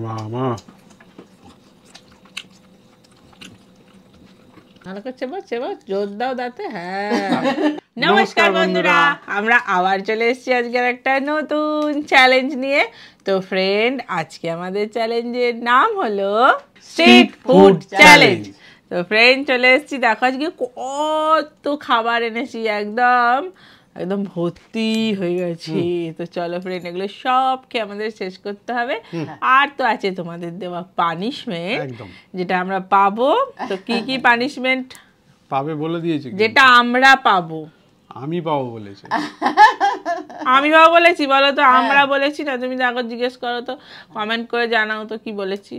মামা জোর দাও দাঁতে। হ্যাঁ, নমস্কার বন্ধুরা, আমরা আবার চলে এসেছি আজকের একটা নতুন চ্যালেঞ্জ নিয়ে। তো ফ্রেন্ড, আজকে আমাদের চ্যালেঞ্জের নাম হলো স্ট্রিট ফুড চ্যালেঞ্জ। তো ফ্রেন্ড, চলে এসেছি, দেখো আজকে কত খাবার এনেছি, একদম একদম ভর্তি হয়ে গেছে। তো চলো ফ্রেন্ড, এগুলো সব খেয়ে আমাদের শেষ করতে হবে। আর তো আছে তোমাদের দেওয়া পানিশমেন্ট, যেটা আমরা পাবো। তো কি কি পানিশমেন্ট পাবে বলে দিয়েছি, যেটা আমরা পাবো? আমি পাবো বলেছি। আমি পাবো বলেছি? বলো তো, আমরা বলেছি না? তুমি তো আগে জিজ্ঞেস করো, তো কমেন্ট করে জানাও তো কি বলেছি।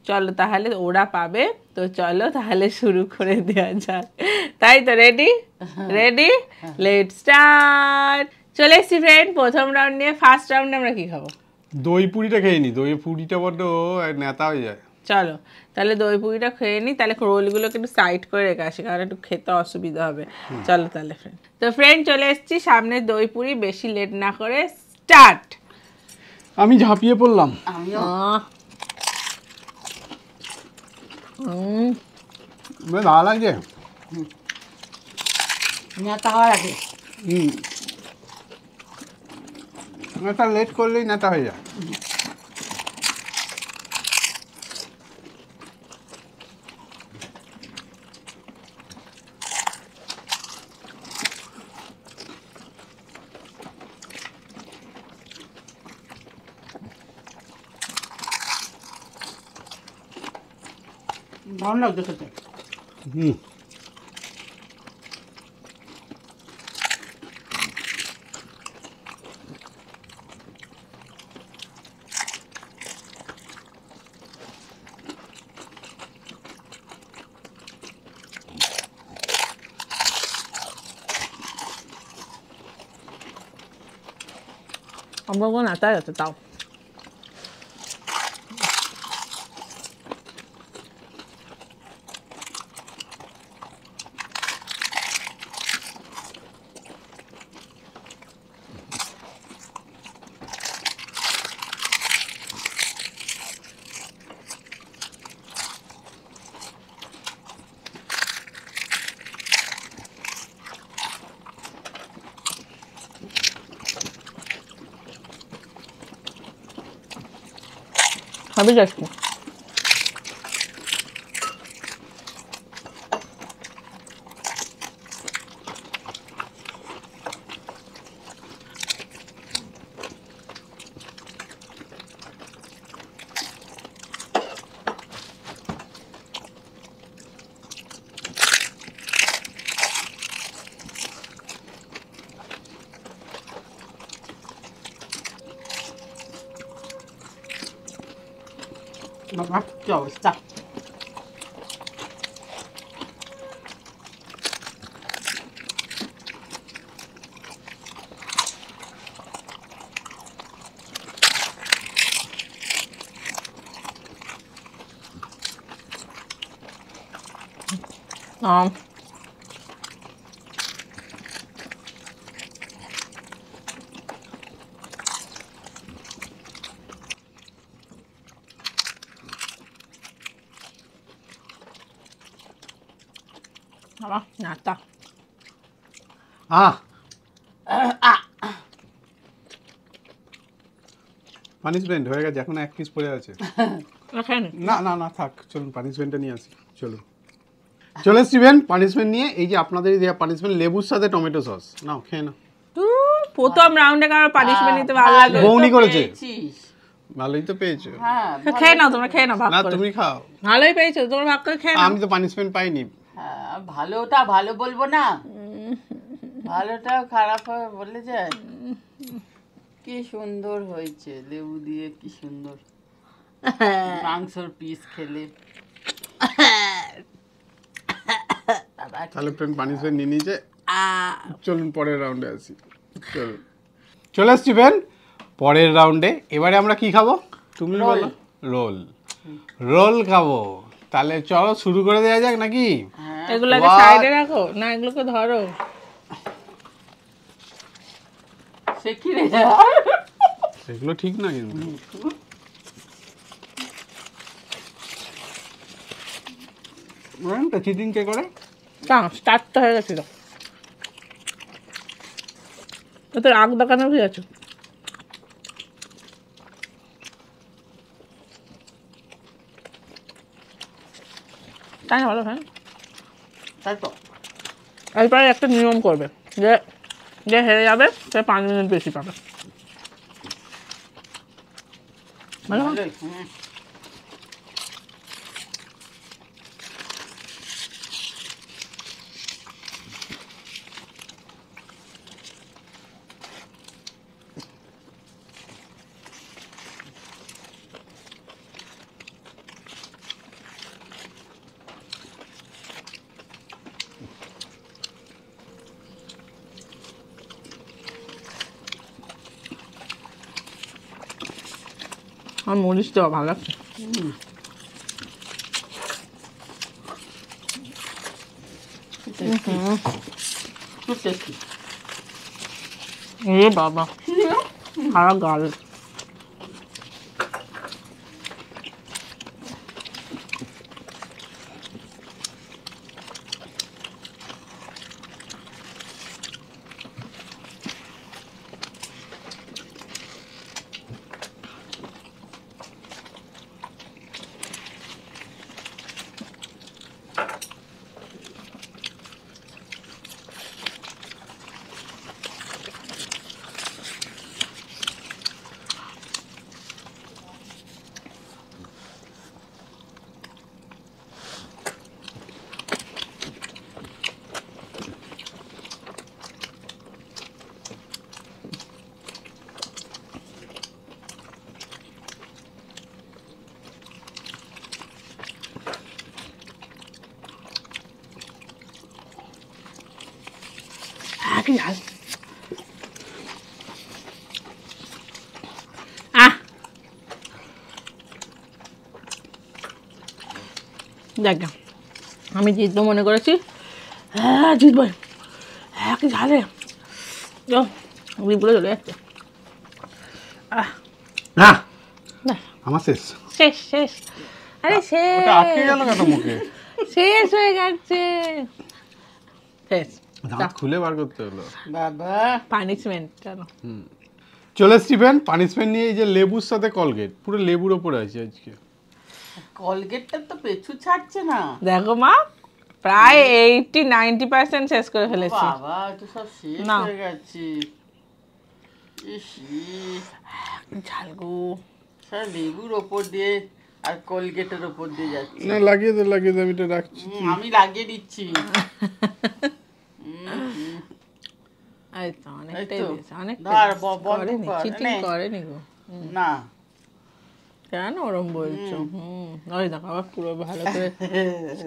চলো তাহলে, ওরা পাবে। তো চলো তাহলে শুরু করে দেওয়া যাক, তাই তো? Ready ready, let's start. চলে এসছি ফ্রেন্ড প্রথম রাউন্ড নিয়ে। ফার্স্ট রাউন্ডে আমরা কি খাবো? দই পুরিটা খেয়ে নি, দই পুরিটা বড্ড নেতা হয়ে যায়। চলো তাহলে দই পুরিটা খেয়ে নি, তাহলে রোলগুলোকে একটু সাইড করে রেখে আসি, কারণ একটু খেতে অসুবিধা হবে। চলো তাহলে ফ্রেন্ড, তো ফ্রেন্ড চলে এসছি সামনে দই পুরি। বেশি লেট না করে স্টার্ট। আমি ঝাঁপিয়ে পড়লাম। বেশ ভালো লাগছে। নেতা হওয়ার আগে নেতা লেট করলেই নেতা হয়ে যায়। ভালো লাগছে খেতে। আমরা কোনো নাতা যাচ্ছে তাও। সবই যাচ্ছি। বাবা কি অবস্থা! নাতা পানিশমেন্ট হয়ে গেছে, এখন এক পিস পড়ে আছে। না না না থাক, চলুন পানিশমেন্টটা নিয়ে আসি। চলুন চলে এসছিবেন পানিশমেন্ট নিয়ে। এই যে আপনাদের দেওয়া পানিশমেন্ট, লেবুর সাথে টমেটো সস। নাও খেয়ে নাও। প্রথম রাউন্ডে কারো পানিশমেন্ট নিতে ভালো লাগে? বৌনি করেছে। ভালোই তো পেয়েছো। খেয়ে নাও, তোমরা খেয়ে নাও, ভাগ না করে। তুমি খাও। ভালোই পেয়েছো, তোমরা ভাগ করে খেয়ে নাও। আমি তো পানিশমেন্ট পাইনি। ভালোটা ভালো বলবো না, ভালোটা খারাপ হবে বলে যায়। কি সুন্দর হয়েছে লেবু দিয়ে, কি সুন্দর মাংসর পিস খেলে। তাহলে ফ্রেন্ড পানিশমেন্ট নিয়ে নিয়েছে। চলুন পরের রাউন্ডে আসি। চলুন চলে আসছি ফ্রেন্ড পরের রাউন্ডে। এবারে আমরা কি খাবো তুমি বলো? রোল। রোল খাবো। তাহলে চলো শুরু করে দেওয়া যাক নাকি? এগুলোকে সাইডে রাখো না, এগুলোকে ধরো। সেগুলো ঠিক না কিন্তু। তো চিটিং কে করে? স্টার্ট তো হয়ে গেছিল। তোর আগ দেখানো কি আছে? তাই না বলো? হ্যাঁ, তাই তো। এরপরে একটা নিয়ম করবে যে যে হেরে যাবে সে 5 মিনিট বেশি পাবে। ভালো? ভালোই, হুম। আমার মরিচ দেওয়া ভালো লাগছে। খুব টেস্টি। এ বাবা, সারা গাল। কি ঝাল। দেখ, আমি জিতবো মনে করেছি। হ্যাঁ জিতবো। হ্যাঁ কি ঝালে, বিপুলে চলে যাচ্ছে। না আমার শেষ। শেষ শেষ। আরে শেষ। ওটা আটকে গেল কেন মুখে? শেষ হয়ে গেছে। শেষ। দাঁত খুলে বার করতে হলো। বাবা, পানিশমেন্ট জানো। চলে স্টিফেন, পানিশমেন্ট নিয়ে এই যে লেবুর সাথে কলগেট, পুরো লেবুর ওপরে আছে আজকে। কলগেটটা তো পেছু ছাড়ছে না। দেখো মা, প্রায় 80-90% শেষ করে ফেলেছি। বাবা, তো সব শেষ না। হয়ে গেছে। ইস, ঝালগু সব লেবুর ওপর দিয়ে আর কোলগেটের ওপর দিয়ে যাচ্ছে। না লাগিয়ে দে, আমি এটা রাখছি। আমি লাগিয়ে দিচ্ছি। এই তো অনেকটাই এই তো। বেশ, অনেকটাই ধর, বেশ। বন্ধ করেনি, কর, চিটিং নে। করেনি গো। না, কেন ওরম বলছো? ওই দেখো আবার পুরো ভালো করে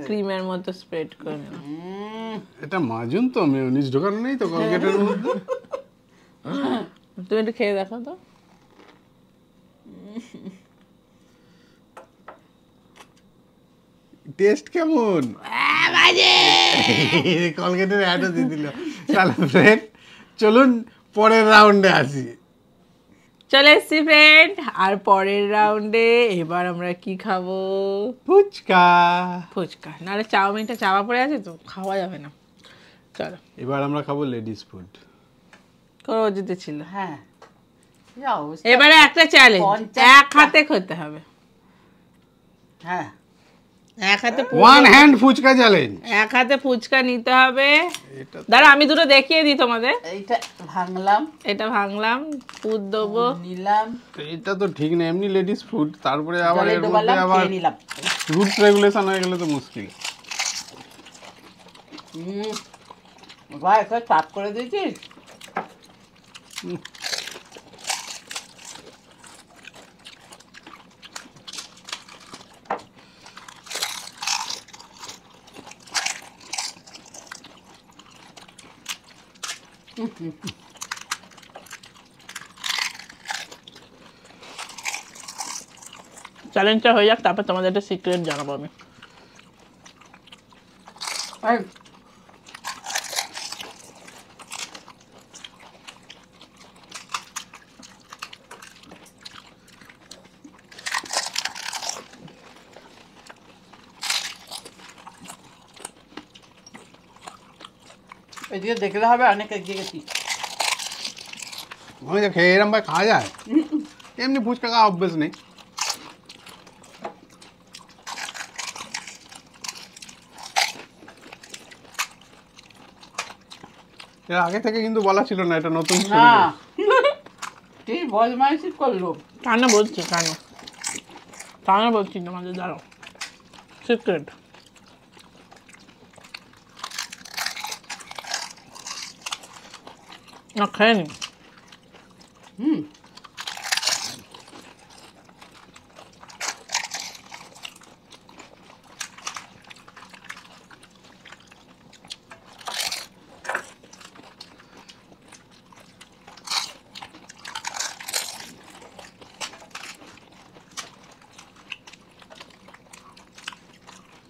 ক্রিমের মতো স্প্রেড করে নিলাম। এটা মাজুন তো, মেয়োনিজ ঢোকানো নেই তো কলগেটের মধ্যে। তুমি একটু খেয়ে দেখো তো। টেস্ট কেমন? কলগেটের অ্যাডও দিয়ে দিল। তাহলে ফ্রেন্ড চলুন পরের রাউন্ডে আসি। চলে এসছি ফ্রেন্ড, আর পরের রাউন্ডে এবার আমরা কি খাবো? ফুচকা। ফুচকা, নাহলে চাউমিনটা চাপা পড়ে আছে তো, খাওয়া যাবে না। চলো এবার আমরা খাবো লেডিস ফুড। করো যেতে ছিল। হ্যাঁ, কি অবস্থা। এবারে একটা চ্যালেঞ্জ, 50 এক হাতে খেতে হবে। হ্যাঁ, এক হাতে ওয়ান হ্যান্ড ফুচকা চ্যালেঞ্জ। এক হাতে ফুচকা নিতে হবে। এটা দাঁড়া আমি দুটো দেখিয়ে দিই তোমাদের। এইটা ভাঙলাম, এটা ভাঙলাম, পুর দেবো। নিলাম, এটা তো ঠিক না, এমনি লেডিস ফুড, তারপরে আবার জলে এর মধ্যে ডোবালাম, আবার খেয়ে নিলাম। রুলস রেগুলেশন হয়ে গেলে তো মুশকিল। ভাই একটা চাপ করে দিয়েছিস। চ্যালেঞ্জটা হয়ে যাক, তারপর তোমাদের একটা সিক্রেট জানাবো আমি। এই, এদিকে দেখলে হবে অনেক এগিয়ে গেছি। আমি তো খেয়ে এরম ভাই খাওয়া যায়, এমনি ফুচকা খাওয়া অভ্যেস নেই। এর আগে থেকে কিন্তু বলা ছিল না, এটা নতুন শুরু না করেছি। তুই বদমাইশি করলো। কেন বলছি, কেন বলছি তোমাদের, দাঁড়াও, সিক্রেট। না খেয়ে নি। হুম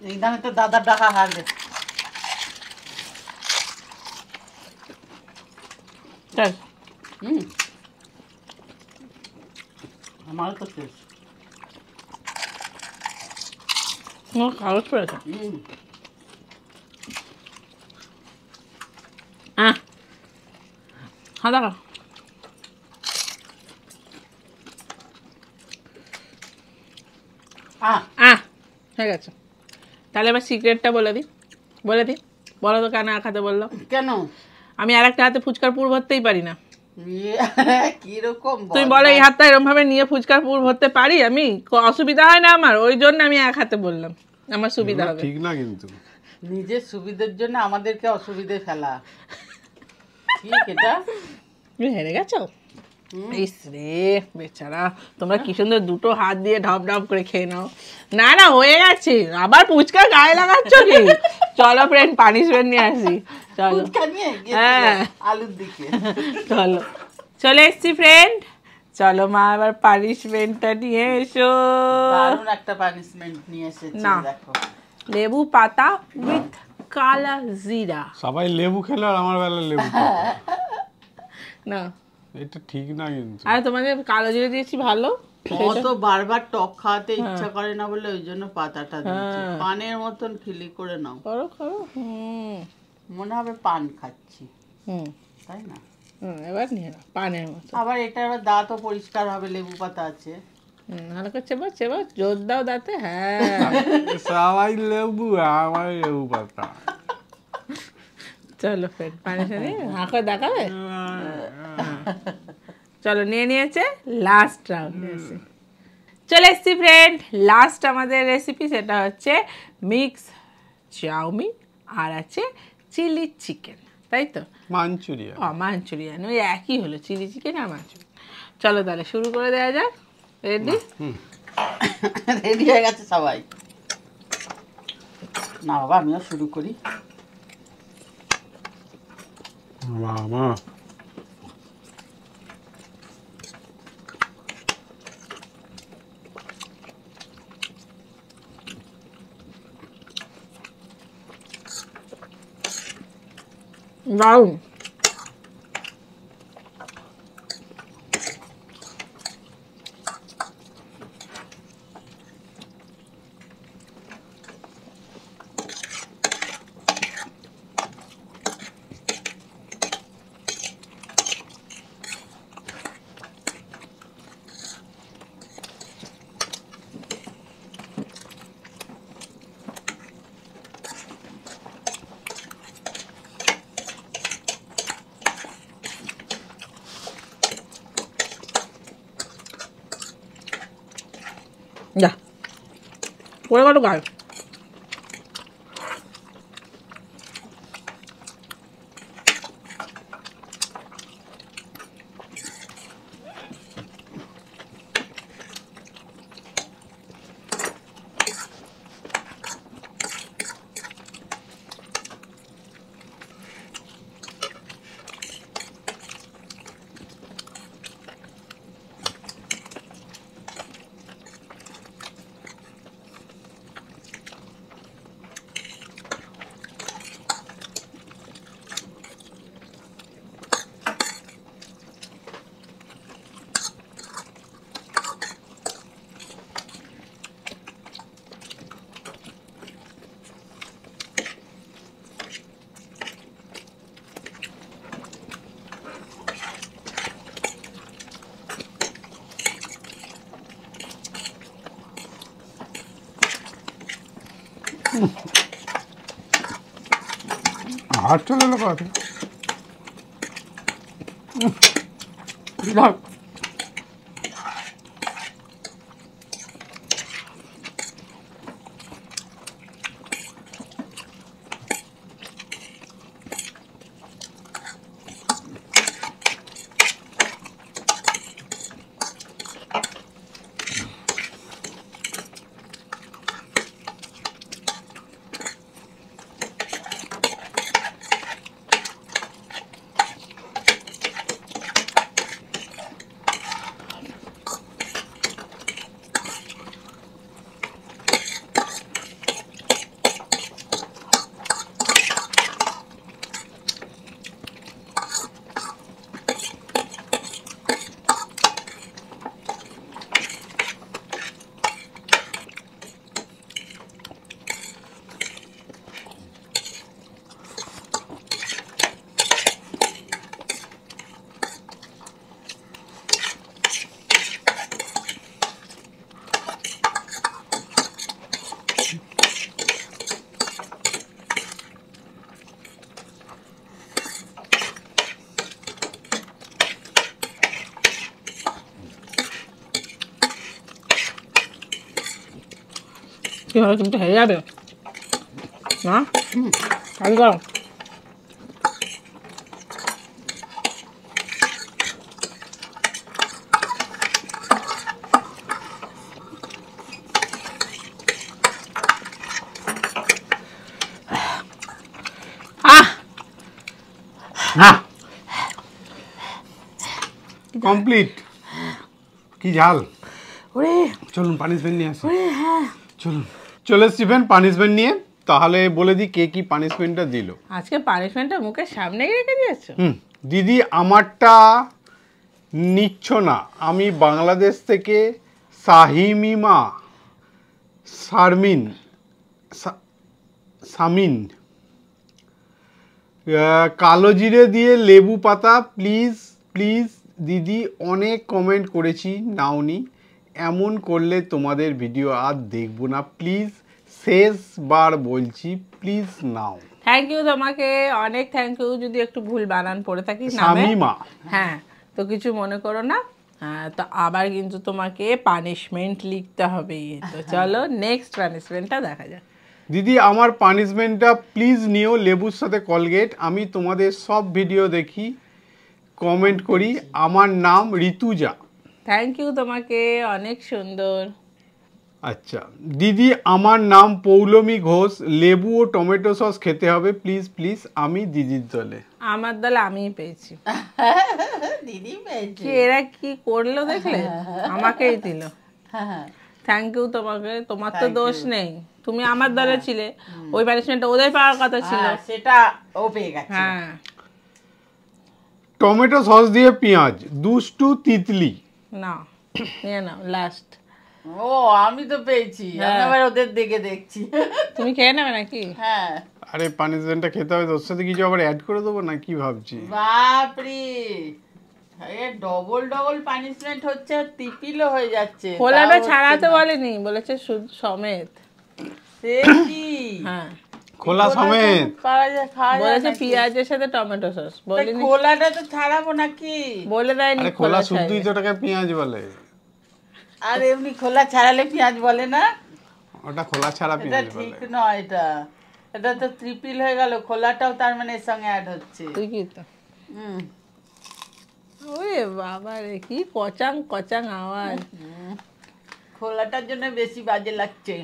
এই দামে তো দাদার ডাকা হারবে। শেষ। হুম আমারও তো শেষ। কাগজ পড়েছে। হুম হ্যাঁ দেখো। হয়ে গেছে। তাহলে এবার সিক্রেটটা বলে দিই। বলো তো কেন এক হাতে বললো? কেন? আমি আর একটা হাতে ফুচকার পুর ভরতেই পারি না। কিরকম তুমি বলো এই হাতটা এরকম ভাবে নিয়ে ফুচকার পুর ভরতে পারি আমি? অসুবিধা হয় না আমার? ওই জন্য আমি এক হাতে বললাম, আমার সুবিধা হবে। ঠিক না কিন্তু, নিজের সুবিধার জন্য আমাদেরকে অসুবিধে ফেলা ঠিক এটা। তুমি হেরে গেছো? ইস রে বেচারা, তোমরা কি সুন্দর দুটো হাত দিয়ে ঢপ ঢপ করে খেয়ে নাও। না হয়ে গেছে, আবার ফুচকা গায়ে লাগাচ্ছ কি? চলো ফ্রেন্ড, পানিশমেন্ট নিয়ে আসি। চলো ফুচকা নিয়ে হ্যাঁ আলুর দিকে চলে এসছি ফ্রেন্ড। চলো মা, এবার পানিশমেন্টটা নিয়ে এসো। দারুণ একটা পানিশমেন্ট নিয়ে এসেছে না। দেখো। লেবু পাতা উইথ কালা জিরা। সবাই লেবু খেলো আর আমার বেলা লেবু খেলো। না এটা ঠিক না কিন্তু। আর তোমাদের কালো জিরা দিয়েছি ভালো। অত বারবার টক খাওয়াতে ইচ্ছা করে না বলে ওই জন্য পাতাটা দিয়েছি। পানের মতন খিলি করে নাও, করো। মনে হবে পান খাচ্ছি, হুম তাই না? এবার নিয়ে নাও পানের মতো। আবার এটা আবার দাঁতও পরিষ্কার হবে, লেবু পাতা আছে। ভালো করে চেবা জোর দাও দাঁতে। হ্যাঁ সবাই লেবু, আমার লেবু পাতা। চলো ফ্রেন্ড, পানি সানি হাঁকা দেখাবে। চলো নিয়ে নিয়েছে, লাস্ট রাউন্ডে এসে চলে এসছি ফ্রেন্ড। লাস্ট আমাদের রেসিপি, সেটা হচ্ছে মিক্স চাউমিন আর আছে চিলি চিকেন, তাই তো? মাঞ্চুরিয়ান। মাঞ্চুরিয়ান, ওই একই হলো, চিলি চিকেন আর মাঞ্চুরিয়ান। চলো তাহলে শুরু করে দেওয়া যাক। রেডি? রেডি হয়ে গেছে সবাই। না বাবা, আমিও শুরু করি। মামা দারুন। যা পড়ে গেল গায়ে। হাত চলে এলো কথা কি হয় তুমি তো হেরে যাবে না খালি করো কমপ্লিট কি ঝাল ওরে চলুন পানিশমেন্ট নিয়ে আসি চলুন চলে স্টিফেন পানিশমেন্ট নিয়ে তাহলে বলে দিই কে কি পানিশমেন্টটা দিল আজকে পানিশমেন্টটা মুখের সামনেই রেখে দিয়েছো দিদি আমারটা নিচ্ছ না আমি বাংলাদেশ থেকে সাহিমিমা সামিন কালো জিরে দিয়ে লেবু পাতা প্লিজ প্লিজ দিদি অনেক কমেন্ট করেছি নাওনি এমন করলে তোমাদের ভিডিও আর দেখবো না প্লিজ শেষবার বলছি প্লিজ নাও থ্যাংক ইউ তোমাকে অনেক থ্যাংক ইউ যদি একটু ভুল বানান পড়ে থাকি নামে সামিমা হ্যাঁ তো কিছু মনে করো না তো আবার কিন্তু তোমাকে পানিশমেন্ট লিখতে হবে তো চলো নেক্সট পানিশমেন্টটা দেখা যাক দিদি আমার পানিশমেন্টটা প্লিজ নিও লেবুর সাথে কলগেট আমি তোমাদের সব ভিডিও দেখি কমেন্ট করি আমার নাম ঋতুজা থ্যাংক ইউ তোমাকে অনেক সুন্দর আচ্ছা দিদি আমার নাম পৌলমী ঘোষ লেবু ও টমেটো সস খেতে হবে প্লিজ প্লিজ আমি দিদির দলে আমার দলে আমিই পেয়েছি দিদি পেয়েছি এরা কি করলো দেখলে আমাকেই দিল থ্যাংক ইউ তোমাকে তোমার তো দোষ নেই তুমি আমার দলে ছিলে ওই পানিশমেন্টটা ওদের পাওয়ার কথা ছিল সেটা ও পেয়ে গেছে হ্যাঁ টমেটো সস দিয়ে পেঁয়াজ দুষ্টু তিতলি না নিয়ে নাও লাস্ট ও আমি তো পেয়েছি আমি আবার ওদের দিকে দেখছি তুমি খেয়ে নেবে নাকি হ্যাঁ আরে পানিশমেন্টটা খেতে হবে তোর সাথে কিছু আবার অ্যাড করে দেবো না কি ভাবছি বাপরে এ ডবল ডবল পানিশমেন্ট হচ্ছে আর টিপিলও হয়ে যাচ্ছে খোলাটা ছাড়াতে বলেনি বলেছে সমেত সে কি হ্যাঁ খোলা সমেত পারা যায় খাওয়া যায় বলেছে নাকি? পেঁয়াজের সাথে টমেটো সস তা বলেনি খোলাটা তো ছাড়াবো নাকি বলে দেয়নি আরে খোলা শুদ্ধই তো টাকা পেঁয়াজ বলে আর এমনি খোলা ছাড়ালে পেঁয়াজ বলে না ওটা খোলা ছাড়া এটা পেঁয়াজ বলে ঠিক নয় এটা এটা তো ট্রিপল হয়ে গেল খোলাটাও তার মানে এর সঙ্গে অ্যাড হচ্ছে তুই কি তো হুম ওরে বাবা রে কি কচাং কচাং আওয়াজ খোলাটার জন্য বেশি বাজে লাগছে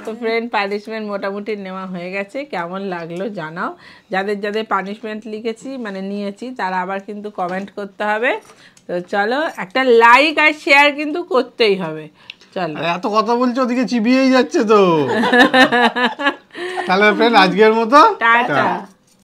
তো ফ্রেন্ড পানিশমেন্ট মোটামুটি নেওয়া হয়ে গেছে কেমন লাগলো জানাও যাদের যাদের পানিশমেন্ট লিখেছি মানে নিয়েছি তারা আবার কিন্তু কমেন্ট করতে হবে তো চলো একটা লাইক আর শেয়ার কিন্তু করতেই হবে চলো আরে এত কথা বলছো ওদিকে চিবিয়েই যাচ্ছে তো তাহলে ফ্রেন্ড আজকের মতো টাটা